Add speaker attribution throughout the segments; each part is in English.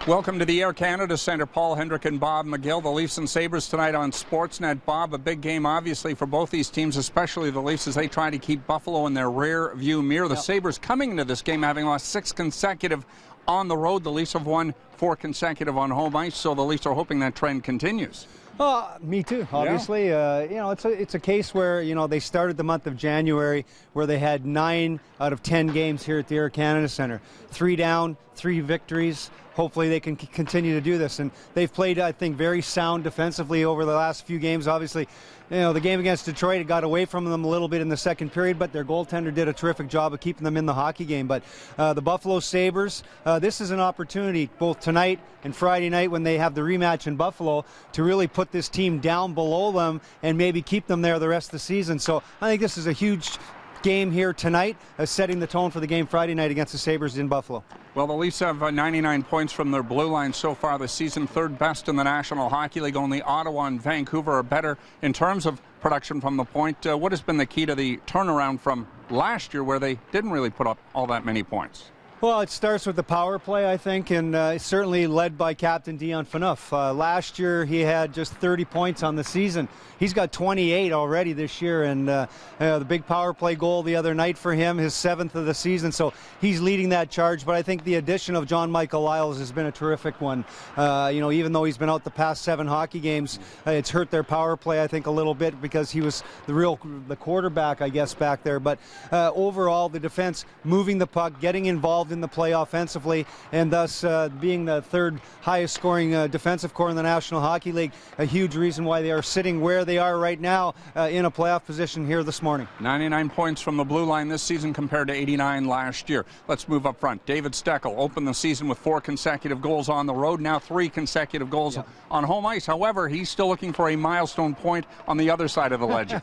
Speaker 1: Welcome to the Air Canada Centre. Paul Hendrick and Bob McGill. The Leafs and Sabres tonight on Sportsnet. Bob, a big game obviously for both these teams, especially the Leafs as they try to keep Buffalo in their rear view mirror. The Sabres coming into this game having lost 6 consecutive on the road. The Leafs have won 4 consecutive on home ice, so the Leafs are hoping that trend continues.
Speaker 2: Me too, obviously.
Speaker 1: Yeah.
Speaker 2: It's a case where, they started the month of January where they had 9 out of 10 games here at the Air Canada Centre. 3 down, 3 victories. Hopefully they can continue to do this. And they've played, I think, very sound defensively over the last few games. Obviously, the game against Detroit, it got away from them a little bit in the second period, but their goaltender did a terrific job of keeping them in the hockey game. But the Buffalo Sabres, this is an opportunity both tonight and Friday night when they have the rematch in Buffalo to really put this team down below them and maybe keep them there the rest of the season. So I think this is a huge game here tonight, setting the tone for the game Friday night against the Sabres in Buffalo.
Speaker 1: Well, the Leafs have 99 points from their blue line so far this season, 3rd best in the National Hockey League. Only Ottawa and Vancouver are better in terms of production from the point. What has been the key to the turnaround from last year where they didn't really put up all that many points?
Speaker 2: Well, it starts with the power play, I think, and certainly led by Captain Dion Phaneuf. Last year, he had just 30 points on the season. He's got 28 already this year, and the big power play goal the other night for him, his 7th of the season, so he's leading that charge. But I think the addition of John Michael Liles has been a terrific one. Even though he's been out the past 7 hockey games, it's hurt their power play, I think, a little bit because he was the quarterback, I guess, back there. But overall, the defense moving the puck, getting involved in the play offensively, and thus being the 3rd highest scoring defensive core in the National Hockey League, a huge reason why they are sitting where they are right now in a playoff position here this morning.
Speaker 1: 99 points from the blue line this season compared to 89 last year. Let's move up front. David Steckel opened the season with 4 consecutive goals on the road, now 3 consecutive goals on home ice. However, he's still looking for a milestone point on the other side of the ledger.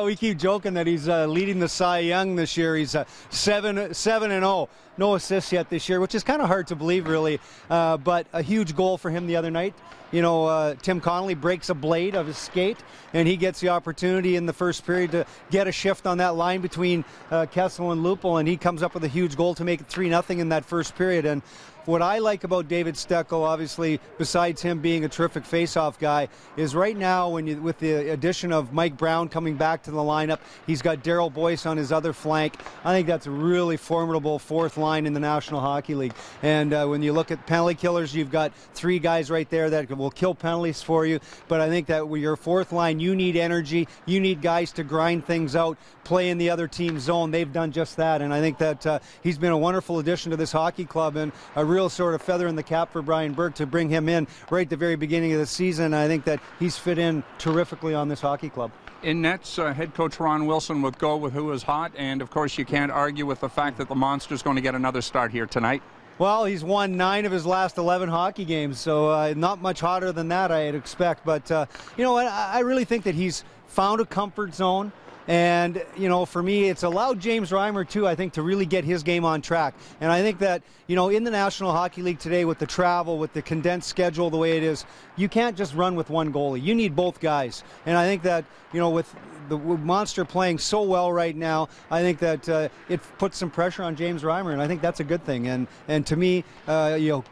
Speaker 2: We keep joking that he's leading the Cy Young this year. He's 7-0. No assists yet this year, which is kind of hard to believe, really. But a huge goal for him the other night. Tim Connolly breaks a blade of his skate, and he gets the opportunity in the first period to get a shift on that line between Kessel and Lupul, and he comes up with a huge goal to make it 3-0 in that first period. And what I like about David Steckel, obviously, besides him being a terrific face-off guy, is right now, with the addition of Mike Brown coming back to the lineup, he's got Darryl Boyce on his other flank. I think that's a really formidable 4th line in the National Hockey League. And when you look at penalty killers, you've got 3 guys right there that will kill penalties for you. But I think that with your 4th line, you need energy. You need guys to grind things out, play in the other team's zone. They've done just that. And I think that he's been a wonderful addition to this hockey club and a real sort of feather in the cap for Brian Burke to bring him in right at the very beginning of the season. I think that he's fit in terrifically on this hockey club.
Speaker 1: In nets, head coach Ron Wilson would go with who is hot, and of course you can't argue with the fact that the Monster's going to get another start here tonight.
Speaker 2: Well, he's won 9 of his last 11 hockey games, so not much hotter than that, I'd expect. But, I really think that he's found a comfort zone. And, for me, it's allowed James Reimer, too, I think, to really get his game on track. And I think that, in the National Hockey League today with the travel, with the condensed schedule the way it is, you can't just run with one goalie. You need both guys. And I think that, with the Monster playing so well right now, I think that it puts some pressure on James Reimer, and I think that's a good thing. And to me,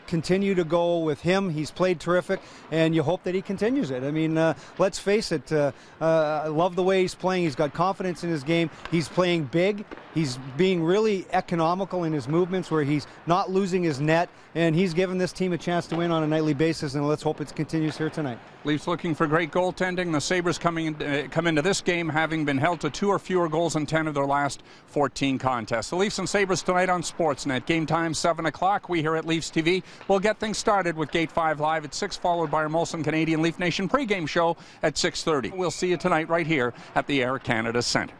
Speaker 2: continue to go with him. He's played terrific, and you hope that he continues it. I mean, let's face it, I love the way he's playing. He's got confidence in his game. He's playing big. He's being really economical in his movements where he's not losing his net, and he's given this team a chance to win on a nightly basis, and let's hope it continues here tonight.
Speaker 1: Leafs looking for great goaltending. The Sabres come into this game having been held to 2 or fewer goals in 10 of their last 14 contests. The Leafs and Sabres tonight on Sportsnet. Game time 7 o'clock. We here at Leafs TV will get things started with Gate 5 Live at 6, followed by our Molson Canadian Leaf Nation pregame show at 6:30. We'll see you tonight right here at the Air Canada Centre.